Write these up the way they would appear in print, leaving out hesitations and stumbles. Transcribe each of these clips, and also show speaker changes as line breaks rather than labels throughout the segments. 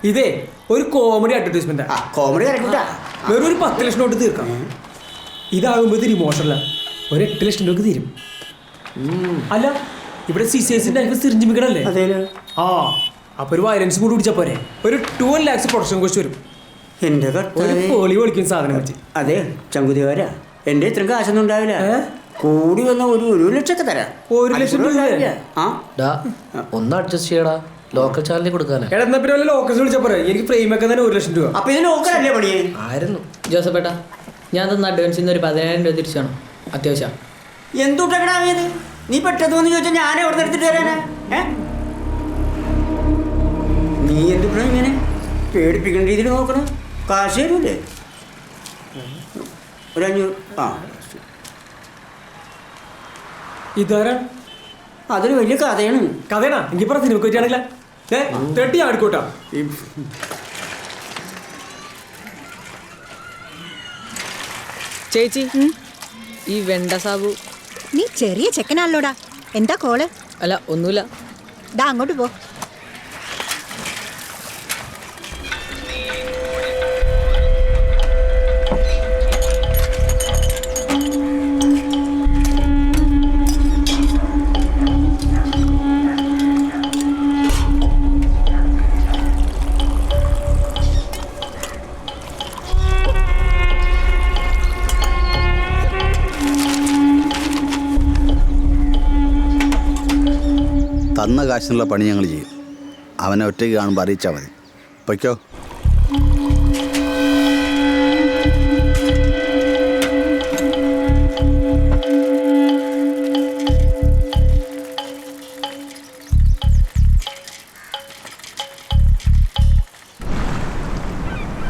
ഇതേ ഒരു comedy advertisement.
Comedy
വെറും ഒരു 10 ലക്ഷം തൊട്ട് തീർക്കാം. ഇതാകുമ്പോ ഇത് ഇമോഷണല. ഒരു 8 ലക്ഷം രൂപ തീരും. അല്ല ഇവിടെ സിസിഎസിന്റെ സിറിഞ്ച് മിക്കണല്ലേ? ആ അപ്പൊ ഒരു വയലൻസ് കൂടി പിടിച്ചാ പോരെ. ഒരു 12 lakhs പ്രൊഡക്ഷൻ കോസ്റ്റ് വരും.
എന്റെ
പൊളി പൊളിക്കും സാധനം വെച്ച്.
അതെ ചങ്കുതിവാരാ, എന്റെ ഇത്ര കാശൊന്നും ഉണ്ടാവില്ല. കൂടി വന്ന 1 ലക്ഷമൊക്കെ തരാം.
1 ലക്ഷം രൂപ
ഒന്ന് അഡ്ജസ്റ്റ് ചെയ്യടാ. ലോക്കൽ ചാനലിൽ കൊടുക്കാനാ.
എന്നാ പിന്നെ ലോക്കൽസ് വിളിച്ചാ പോരെ. എനിക്ക് ഫ്രെയിം ഒക്കെ തന്നെ 1 ലക്ഷം രൂപ.
അപ്പൊ ഇത് ലോക്കലല്ലേ പണിയെ?
ആയിരുന്നു ജോസഫേട്ടാ, ഞാൻ തന്ന അഡ്വാൻസിൽ നിന്ന് ഒരു 10,000 രൂപ തിരിച്ചാണ്. അത്യാവശ്യം
എന്തുട്ടക്കടാവിയത്? നീ പെട്ടെന്ന് ചോദിച്ചാൽ ഞാൻ എവിടെ നിന്ന് എടുത്തിട്ട് തരാനാ? നീ എന്തുട്ടാ ഇങ്ങനെ പേടിപ്പിക്കുന്ന രീതിയിൽ നോക്കണം? കാശ് തരൂല്ലേ? ഒരു 500.
ഇതാരാ?
അതൊരു വലിയ കഥയാണ്.
കഥയാണോ? എനിക്ക് പറ സിനിമ പറ്റിയാണെങ്കിലാ 30 ആടിക്കോട്ടാ.
ചേച്ചി, ഈ വെണ്ട സാബു
നീ ചെറിയ ചെക്കനാണല്ലോടാ. എന്താ കോള്?
അല്ല ഒന്നുമില്ല.
ദാ അങ്ങോട്ട് പോ.
തന്ന കാശിനുള്ള പണി ഞങ്ങൾ ചെയ്യും. അവനെ ഒറ്റയ്ക്ക് കാണുമ്പോൾ അറിയിച്ചാൽ മതി. പൊയ്ക്കോ.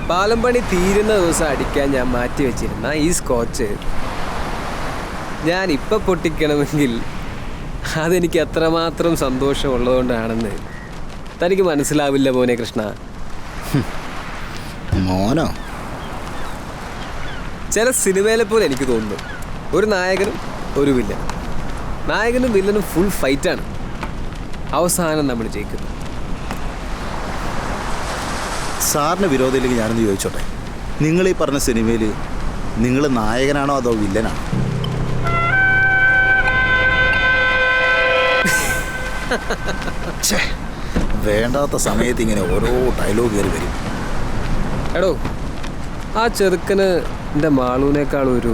പാലം പണി തീരുന്ന ദിവസം അടിക്കാൻ ഞാൻ മാറ്റി വെച്ചിരുന്ന ഈ സ്കോച്ച് ഞാൻ ഇപ്പം പൊട്ടിക്കണമെങ്കിൽ അതെനിക്ക് അത്രമാത്രം സന്തോഷമുള്ളതുകൊണ്ടാണെന്ന് തനിക്ക് മനസ്സിലാവില്ല മോനെ കൃഷ്ണ.
മോനോ?
ചില സിനിമയിലെ പോലെ എനിക്ക് തോന്നുന്നു, ഒരു നായകനും ഒരു വില്ലൻ. നായകനും വില്ലനും ഫുൾ ഫൈറ്റാണ്. അവസാനം നമ്മൾ ജയിക്കുന്നു.
സാറിന് വിരോധമില്ലെങ്കിൽ ഞാനൊന്ന് ചോദിച്ചോട്ടെ, നിങ്ങളീ പറഞ്ഞ സിനിമയിൽ നിങ്ങൾ നായകനാണോ അതോ വില്ലനാണോ? വേണ്ടാത്ത സമയത്ത് ഇങ്ങനെ ഓരോ ഡയലോഗ് കയറി വരും.
എടോ, ആ ചെറുക്കന് എൻ്റെ മാളൂനേക്കാൾ ഒരു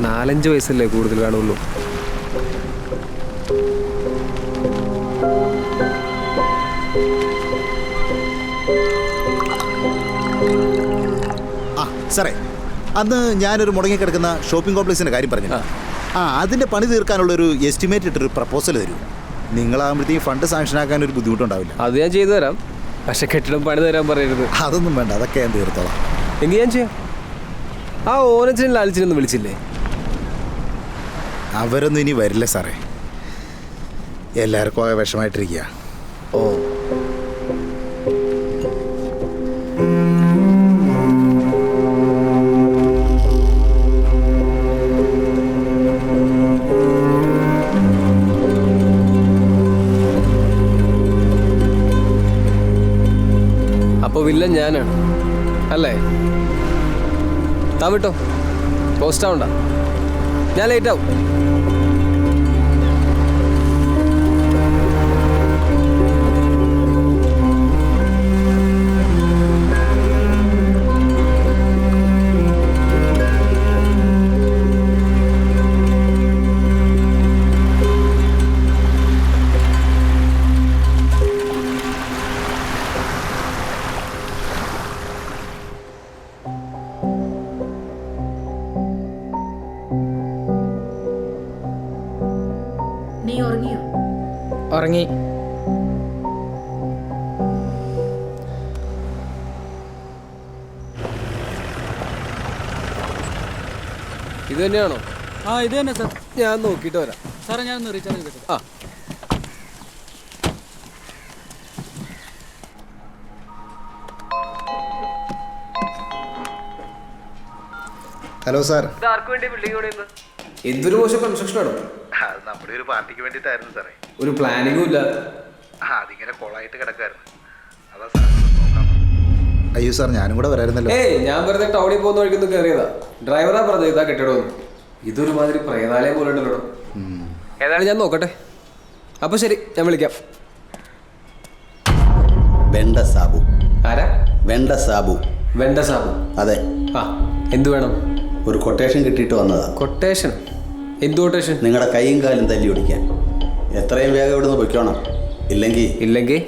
4-5 വയസ്സല്ലേ കൂടുതൽ കാണുള്ളൂ.
സാറേ, അന്ന് ഞാനൊരു മുടങ്ങിക്കിടക്കുന്ന ഷോപ്പിംഗ് കോംപ്ലക്സിൻ്റെ കാര്യം പറഞ്ഞു. അതിൻ്റെ പണി തീർക്കാനുള്ളൊരു എസ്റ്റിമേറ്റ് ഇട്ടൊരു പ്രപ്പോസൽ തരൂ. നിങ്ങളാകുമ്പോഴത്തേക്കും ഫണ്ട് സാങ്ഷനാക്കാൻ ഒരു ബുദ്ധിമുട്ടുണ്ടാവില്ല.
അത് ഞാൻ ചെയ്തു തരാം, പക്ഷെ കെട്ടിടം പണി തരാൻ പറയരുത്.
അതൊന്നും വേണ്ട, അതൊക്കെ ഞാൻ തീർത്തോളാം.
എങ്കിൽ ഞാൻ ചെയ്യാം. ആ ഓനച്ചനും ലാലിച്ചനൊന്നും വിളിച്ചില്ലേ?
അവരൊന്നും ഇനി വരില്ല സാറേ. എല്ലാവർക്കും ആകെ വിഷമായിട്ടിരിക്കുക.
ഓ, അപ്പോൾ വില്ലൻ ഞാനാണ് അല്ലേ? താൻ വിട്ടോ, പോസ്റ്റ് ആവണ്ട, ഞാൻ ലേറ്റ് ആവും.
ഉറങ്ങി.
ഇത് തന്നെയാണോ?
ഇത് തന്നെ സാർ.
ഞാൻ നോക്കിയിട്ട് വരാം
സാറേ, ഞാനൊന്ന് റീചാർജ് ചെയ്തിട്ട്.
ആ.
Hello sir.
എന്തൊരു മോശം കൺസ്ട്രക്ഷൻ ആണോ?
അത് നമ്മുടെ ഒരു പാർട്ടിക്ക് വേണ്ടിയിട്ടായിരുന്നു സാറേ.
ഒരു പ്ലാനിങ്ങും ഇല്ല.
അതിങ്ങനെ കോളായിട്ട് കിടക്കായിരുന്നു. അതാ സാർ. അയ്യോ സാർ, ഞാനും കൂടെ വരായിരുന്നല്ലോ.
ഞാൻ വെറുതെ ടൗണിൽ പോകുന്ന വഴിക്കൊന്ന് കയറിയതാ. ഡ്രൈവറാ പറഞ്ഞത് ഇതാ കെട്ടിടമൊന്നും. ഇതൊരു മാതിരി പ്രേതാലയം പോലെ ഉണ്ടല്ലോ. ഏതായാലും ഞാൻ നോക്കട്ടെ. അപ്പൊ ശരി, ഞാൻ വിളിക്കാം.
വെണ്ട സാബു.
ആരാ?
വെണ്ട സാബു.
വെണ്ട സാബു?
അതെ.
ആ, എന്തു വേണം?
ഒരു കൊട്ടേഷൻ കിട്ടിയിട്ട് വന്നതാ.
കൊട്ടേഷൻ? എന്ത് കൊട്ടേഷൻ?
നിങ്ങളുടെ കൈയും കാലും തല്ലി ഓടിക്കാൻ. എത്രയും വേഗം ഇവിടുന്ന് പൊയ്ക്കോണം.
ഇല്ലെങ്കിൽ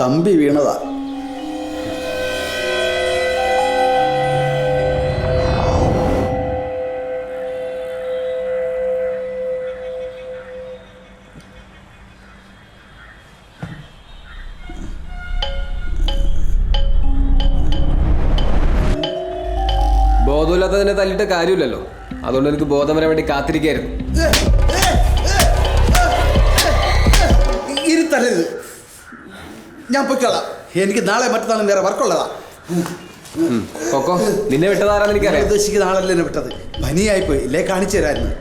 കമ്പി വീണതാ.
ബോധമില്ലാത്തതിനെ തല്ലിട്ട് കാര്യമില്ലല്ലോ. അതുകൊണ്ട് എനിക്ക് ബോധം വരാൻ വേണ്ടി കാത്തിരിക്കായിരുന്നു.
ഇരുത്തരുത്, ഞാൻ പൊയ്ക്കോളാം. എനിക്ക് നാളെ മറ്റന്നാളും വേറെ വർക്കുള്ളതാ.
കൊക്കോ, നിന്നെ വിട്ടതാരാന്ന് എനിക്കറിയാം.
ഉദ്ദേശിക്കുന്ന ആളല്ലേ എന്നെ വിട്ടത്. പനിയായിപ്പോയി, ഇല്ലേ കാണിച്ചു തരായിരുന്നു.